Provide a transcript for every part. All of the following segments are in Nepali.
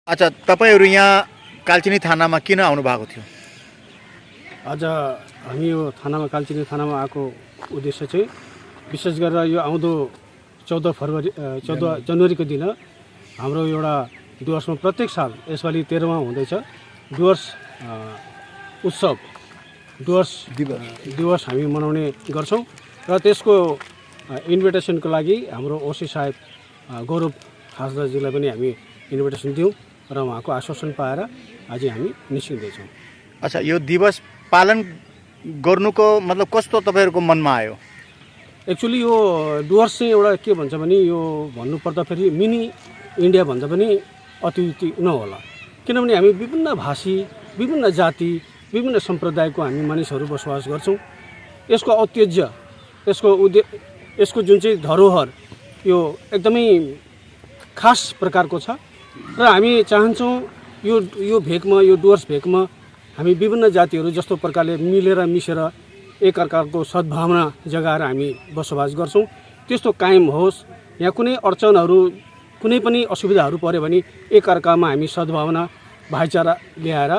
अच्छा, तपाईँहरू यहाँ कालचिनी थानामा किन आउनु भएको थियो? आज हामी यो थानामा कालचिनी थानामा आएको उद्देश्य चाहिँ विशेष गरेर यो आउँदो 14 जनवरीको दिन हाम्रो एउटा डुवर्समा प्रत्येक साल यसपालि 13मा हुँदैछ डुवर्स उत्सव डुवर्स दिवस हामी मनाउने गर्छौँ र त्यसको इन्भिटेसनको लागि हाम्रो ओसी साहेब गौरव खासदारजीलाई पनि हामी इन्भिटेसन दियौँ र उहाँको आश्वासन पाएर आज हामी निस्किँदैछौँ। अच्छा, यो दिवस पालन गर्नुको मतलब कस्तो तपाईँहरूको मनमा आयो? एक्चुअली यो डुवर्स चाहिँ एउटा के भन्छ भने यो भन्नुपर्दाखेरि मिनी इन्डिया भन्दा पनि अत्युक्ति नहोला, किनभने हामी विभिन्न भाषी, विभिन्न जाति, विभिन्न सम्प्रदायको हामी मानिसहरू बसोबास गर्छौँ। यसको औत्तेज्य, यसको जुन चाहिँ धरोहर यो एकदमै खास प्रकारको छ र हामी चाहन्छौँ यो भेकमा, यो डुवर्स भेकमा हामी विभिन्न जातिहरू जस्तो प्रकारले मिलेर मिसेर एकअर्काको सद्भावना जगाएर हामी बसोबास गर्छौँ त्यस्तो कायम होस्। यहाँ कुनै अडचनहरू, कुनै पनि असुविधाहरू पऱ्यो भने एकअर्कामा हामी सद्भावना भाइचारा ल्याएर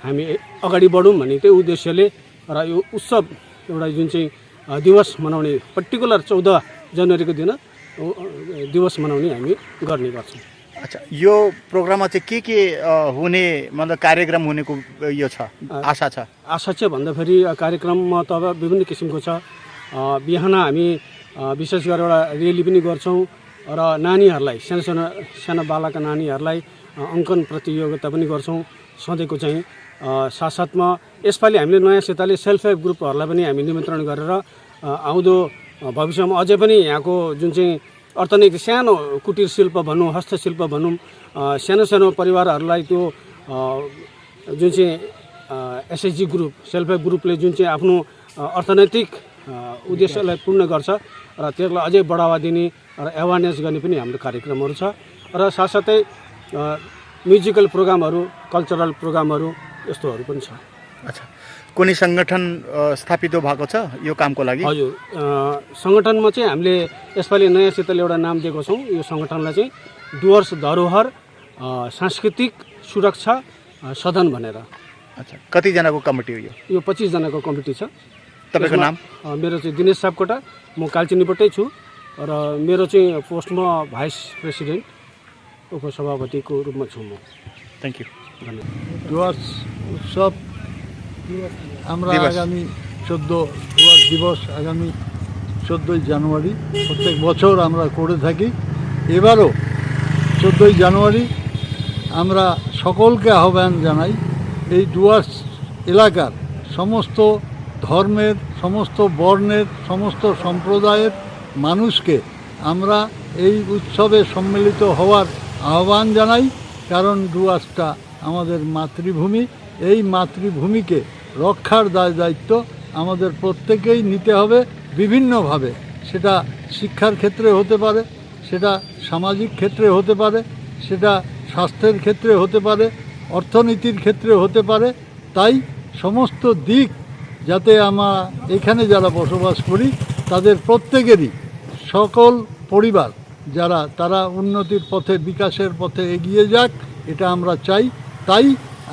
हामी अगाडि बढौँ भन्ने त्यही उद्देश्यले र यो उत्सव एउटा जुन चाहिँ दिवस मनाउने पर्टिकुलर 14 जनवरीको दिन दिवस मनाउने हामी गर्ने गर्छौँ। अच्छा, यो प्रोग्राममा चाहिँ के हुने मतलब कार्यक्रम हुनेको यो छ, आशा छ? आशा चाहिँ भन्दाखेरि कार्यक्रममा त अब विभिन्न किसिमको छ। बिहान हामी विशेष गरेर एउटा रेली पनि गर्छौँ र नानीहरूलाई साना बालकका नानीहरूलाई अङ्कन प्रतियोगिता पनि गर्छौँ सधैँको चाहिँ। साथसाथमा यसपालि हामीले नयाँ सेताले सेल्फ हेल्प ग्रुपहरूलाई पनि हामी निमन्त्रण गरेर आउँदो भविष्यमा अझै पनि यहाँको जुन चाहिँ अर्थनैतिक सानो कुटीर शिल्प भनौँ, हस्तशिल्प भनौँ, सानो सानो परिवारहरूलाई त्यो जुन चाहिँ एसएचजी ग्रुप, सेल्फ हेल्प ग्रुपले जुन चाहिँ आफ्नो अर्थनैतिक उद्देश्यलाई पूर्ण गर्छ र त्यसलाई अझै बढावा दिने र एवारनेस गर्ने पनि हाम्रो कार्यक्रमहरू छ र साथसाथै म्युजिकल प्रोग्रामहरू, कल्चरल प्रोग्रामहरू यस्तोहरू पनि छ। अच्छा, कुनै सङ्गठन स्थापित भएको छ यो कामको लागि? हजुर, सङ्गठनमा चाहिँ हामीले यसपालि नयाँ सितले एउटा नाम दिएको छौँ। यो सङ्गठनलाई चाहिँ डुवर्स धरोहर सांस्कृतिक सुरक्षा सदन भनेर। अच्छा, कतिजनाको कमिटी हो यो? यो 25 जनाको कमिटी छ। तपाईँको नाम? मेरो चाहिँ दिनेश सापकोटा, म कालचिनीबाटै छु र मेरो चाहिँ पोस्टमा भाइस प्रेसिडेन्ट उपसभापतिको रूपमा छु म। थ्याङ्क यू, धन्यवाद। डुवर्स उत्सव আমরা আগামী 14 ডুয়ার্স দিবস আগামী 14ই জানুয়ারি প্রত্যেক বছর আমরা করে থাকি। এবারও 14ই জানুয়ারি আমরা সকলকে আহ্বান জানাই এই ডুয়ার্স এলাকার সমস্ত ধর্মের, সমস্ত বর্ণের, সমস্ত সম্প্রদায়ের মানুষকে আমরা এই উৎসবে সম্মিলিত হওয়ার আহ্বান জানাই। কারণ ডুয়ার্সটা আমাদের মাতৃভূমি, এই মাতৃভূমিকে রক্ষার দায়িত্ব আমাদের প্রত্যেকেই নিতে হবে বিভিন্নভাবে। সেটা শিক্ষার ক্ষেত্রে হতে পারে, সেটা সামাজিক ক্ষেত্রে হতে পারে, সেটা স্বাস্থ্যের ক্ষেত্রে হতে পারে, অর্থনীতির ক্ষেত্রে হতে পারে। তাই সমস্ত দিক যাতে আমরা এখানে যারা বসবাস করি তাদের প্রত্যেকেরই, সকল পরিবার যারা তারা উন্নতির পথে, বিকাশের পথে এগিয়ে যাক, এটা আমরা চাই। তাই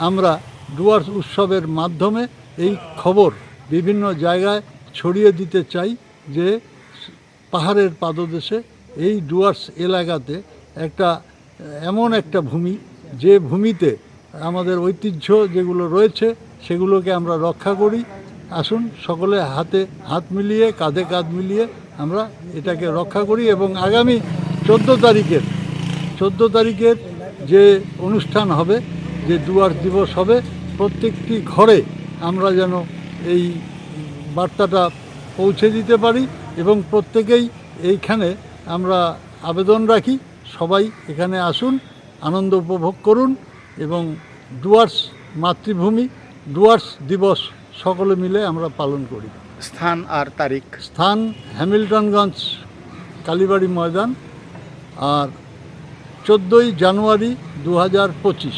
আমরা ডুয়ার্স উৎসবের মাধ্যমে এই খবর বিভিন্ন জায়গায় ছড়িয়ে দিতে চাই যে পাহাড়ের পাদদেশে এই ডুয়ার্স এলাকাতে এমন একটা ভূমি, যে ভূমিতে আমাদের ঐতিহ্য যেগুলো রয়েছে সেগুলোকে আমরা রক্ষা করি। আসুন সকলে হাতে হাত মিলিয়ে, কাঁধে কাঁধ মিলিয়ে আমরা এটাকে রক্ষা করি এবং আগামী 14 তারিখের যে অনুষ্ঠান হবে, যে ডুয়ার্স দিবস হবে, প্রত্যেকটি ঘরে আমরা যেন এই বার্তাটা পৌঁছে দিতে পারি এবং প্রত্যেকেই এইখানে আমরা আবেদন রাখি সবাই এখানে আসুন, আনন্দ উপভোগ করুন এবং ডুয়ার্স মাতৃভূমি, ডুয়ার্স দিবস সকলে মিলে আমরা পালন করি। স্থান আর তারিখ? স্থান হ্যামিল্টনগঞ্জ কালীবাড়ি ময়দান, আর 14ই জানুয়ারি 2025।